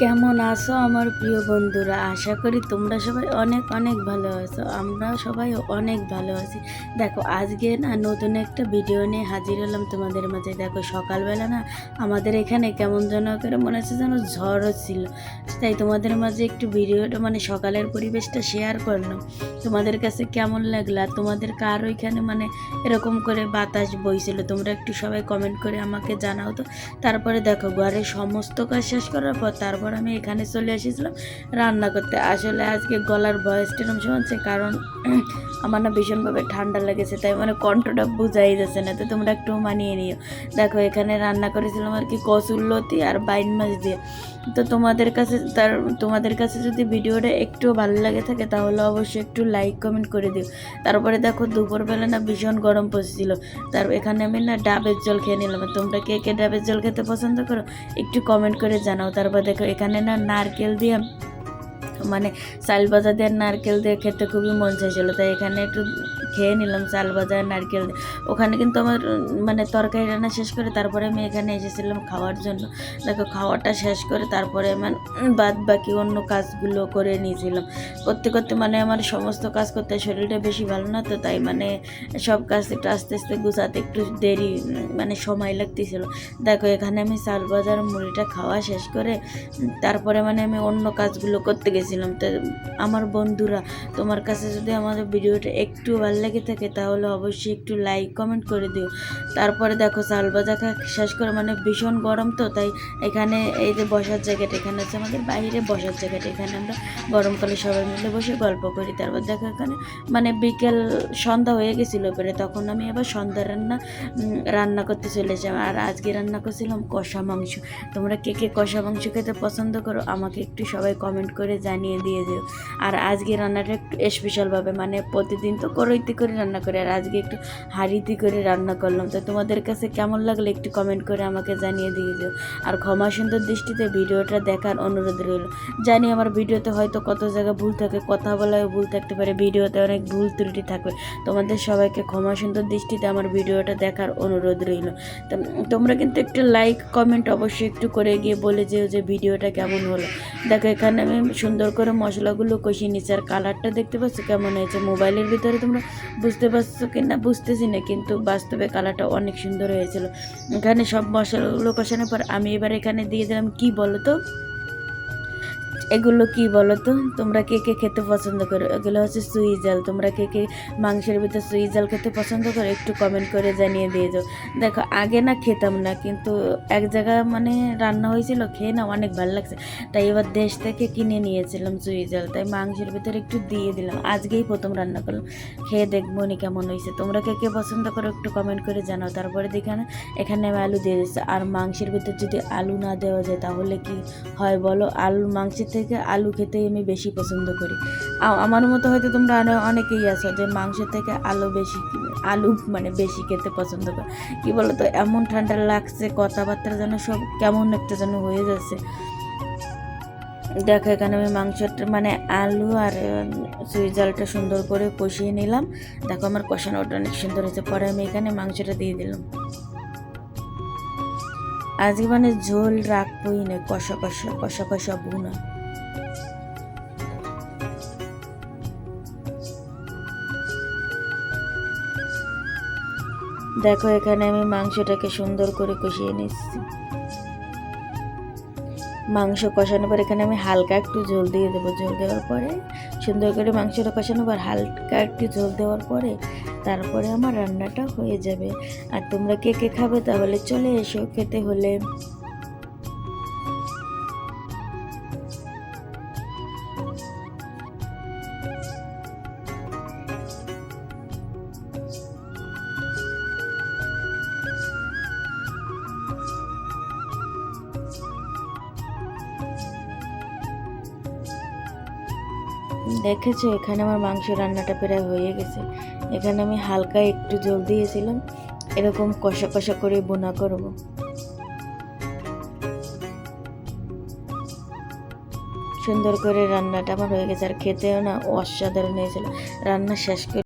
কেমন আছো আমার প্রিয় বন্ধুরা? আশা করি তোমরা সবাই অনেক অনেক ভালো আছো। আমরা সবাই অনেক ভালো আছি। দেখো আজকে না নতুন একটা ভিডিও নিয়ে হাজির হলাম তোমাদের মাঝে। দেখো সকালবেলা না আমাদের এখানে কেমন যেন করে মনে হচ্ছে যেন ঝড় হচ্ছিল। তাই তোমাদের মাঝে একটু ভিডিওটা মানে সকালের পরিবেশটা শেয়ার করলাম। তোমাদের কাছে কেমন লাগলো আর তোমাদের কার ওইখানে মানে এরকম করে বাতাস বইছিল তোমরা একটু সবাই কমেন্ট করে আমাকে জানাও তো। তারপরে দেখো ঘরের সমস্ত কাজ শেষ করার পর তারপর আমি এখানে চলে এসেছিলাম রান্না করতে। আসলে আজকে গলার ভয়েসটা এরকম শুনছে কারণ আমার না ভীষণভাবে ঠান্ডা লেগেছে, তাই মানে কণ্ঠটা বোঝাই যাচ্ছে না, তো তোমরা একটু মানিয়ে নিও। দেখো এখানে রান্না করেছিলাম আর কি কচুরলতি আর বাইন মাছ দিয়ে। তো তোমাদের কাছে যদি ভিডিওটা একটু ভালো লাগে থাকে তাহলে অবশ্যই একটু লাইক কমেন্ট করে দিও। তারপরে দেখো দুপুরবেলা না ভীষণ গরম পড়েছিল, এখানে আমি না ডাবের জল খেয়ে নিলাম। তোমরা কে কে ডাবের জল খেতে পছন্দ করো একটু কমেন্ট করে জানাও। তারপর দেখো এখানে না নারকেল দিয়ে মানে চাল ভাজা দিয়ে নারকেল দিয়ে খেতে খুবই মন চাইছিলো, তাই এখানে একটু খেয়ে নিলাম চাল ভাজা নারকেল দিয়ে। ওখানে কিন্তু আমার মানে তরকারি রান্না শেষ করে তারপরে আমি এখানে এসেছিলাম খাওয়ার জন্য। দেখো খাওয়াটা শেষ করে তারপরে মানে বাদ বাকি অন্য কাজগুলো করে নিয়েছিলাম। করতে করতে মানে আমার সমস্ত কাজ করতে শরীরটা বেশি ভালো না, তো তাই মানে সব কাজ একটু আস্তে আস্তে গুছাতে একটু দেরি মানে সময় লাগতেছিল। দেখো এখানে আমি চাল ভাজার মুড়িটা খাওয়া শেষ করে তারপরে মানে আমি অন্য কাজগুলো করতে গেছিলাম। তো আমার বন্ধুরা তোমার কাছে যদি আমাদের ভিডিওটা একটু ভালো লেগে থাকে তাহলে অবশ্যই একটু লাইক কমেন্ট করে দিও। তারপরে দেখো চাল ভাজা শেষ করে মানে ভীষণ গরম, তো তাই এখানে এই যে বসার জায়গাটা এখানে হচ্ছে আমাদের বাইরে বসার জায়গাটা, এখানে আমরা গরমকালে সবাই মিলে বসে গল্প করি। তারপর দেখো এখানে মানে বিকেল সন্ধ্যা হয়ে গেছিলো পরে তখন আমি আবার সন্ধ্যা রান্না করতে চলেছিলাম। আর আজকে রান্না করছিলাম কষা মাংস। তোমরা কে কে কষা মাংস খেতে পছন্দ করো আমাকে একটু সবাই কমেন্ট করে জানিয়ে দিয়ে দিও। আর আজকে রান্নাটা একটু স্পেশালভাবে মানে প্রতিদিন তো কড়াইতে করে রান্না করি, আর আজকে একটু হাঁড়িতে করে রান্না করলাম। তো তোমাদের কাছে কেমন লাগলো একটু কমেন্ট করে আমাকে জানিয়ে দিয়ে দিও। আর ক্ষমা সুন্দর দৃষ্টিতে ভিডিওটা দেখার অনুরোধ রইল। জানি আমার ভিডিওতে হয়তো কত জায়গায় ভুল থাকে, কথা বলায় ভুল থাকতে পারে, ভিডিওতে অনেক ভুল ত্রুটি থাকবে। তোমাদের সবাইকে ক্ষমা সুন্দর দৃষ্টিতে আমার ভিডিওটা দেখার অনুরোধ রইল। তোমরা কিন্তু একটু লাইক কমেন্ট অবশ্যই একটু করে গিয়ে বলে যেও যে ভিডিওটা কেমন হলো। দেখো এখানে আমি সুন্দর করে মশলাগুলো কষিয়ে নিচ্ছি, আর কালারটা দেখতে পাচ্ছ কেমন হয়েছে। মোবাইলের ভিতরে তোমরা বুঝতে পারছো কি না বুঝতেছি না, কিন্তু বাস্তবে কালারটা অনেক সুন্দর হয়েছিল। এখানে সব মশলাগুলো কষানোর পর আমি এবার এখানে দিয়ে দিলাম কি বলো তো, এগুলো কি বলো তো, তোমরা কে কে খেতে পছন্দ করো? এগুলো হচ্ছে সুই জাল। তোমরা কে কে মাংসের ভিতরে সুই জাল খেতে পছন্দ করো একটু কমেন্ট করে জানিয়ে দিয়ে যাও। দেখো আগে না খেতাম না, কিন্তু এক জায়গায় মানে রান্না হয়েছিল খেয়ে না অনেক ভালো লাগছে, তাই এবার দেশ থেকে কিনে নিয়েছিলাম সুই জাল, তাই মাংসের ভিতরে একটু দিয়ে দিলাম। আজকেই প্রথম রান্না করলাম, খেয়ে দেখবো নি কেমন হয়েছে। তোমরা কে কে পছন্দ করো একটু কমেন্ট করে জানাও। তারপরে এখানে আমি আলু দিয়ে দিচ্ছি। আর মাংসের ভিতর যদি আলু না দেওয়া যায় তাহলে কি হয় বলো? মাংসের থেকে আলু খেতেই আমি বেশি পছন্দ করি। আমার মতো হয়তো তোমরা অনেকেই আছো যে মাংসের থেকে আলু মানে বেশি খেতে পছন্দ করো। কি বলো তো, এমন ঠান্ডা লাগছে কথাবার্তা যেন সব কেমন একটা যেন হয়ে যাচ্ছে। দেখো এখানে আমি মাংসটা মানে আলু আর সুই জালটা সুন্দর করে কষিয়ে নিলাম। দেখো আমার কষানোটা অনেক সুন্দর হয়েছে। পরে আমি এখানে মাংসটা দিয়ে দিলাম। আজকে মানে ঝোল রাখবোই না, কষা কষা কষা কষা বুনা। দেখো এখানে আমি মাংসটাকে সুন্দর করে কষিয়ে নিচ্ছি। মাংস কষানোর পর এখানে আমি হালকা একটু ঝোল দিয়ে দেবো। ঝোল দেওয়ার পরে সুন্দর করে মাংসটা কষানোর পর হালকা একটু ঝোল দেওয়ার পরে তারপরে আমার রান্নাটা হয়ে যাবে। আর তোমরা কে কে খাবে তাহলে চলে এসো খেতে হলে। দেখেছো এখানে আমার মাংস রান্নাটা প্রায় হয়ে গেছে। এখানে আমি হালকা একটু জল দিয়েছিলাম, এরকম কষা কষা করে বোনা করব। সুন্দর করে রান্নাটা আমার হয়ে গেছে, আর খেতেও না অসাধারণ হয়েছিল। রান্না শেষ করে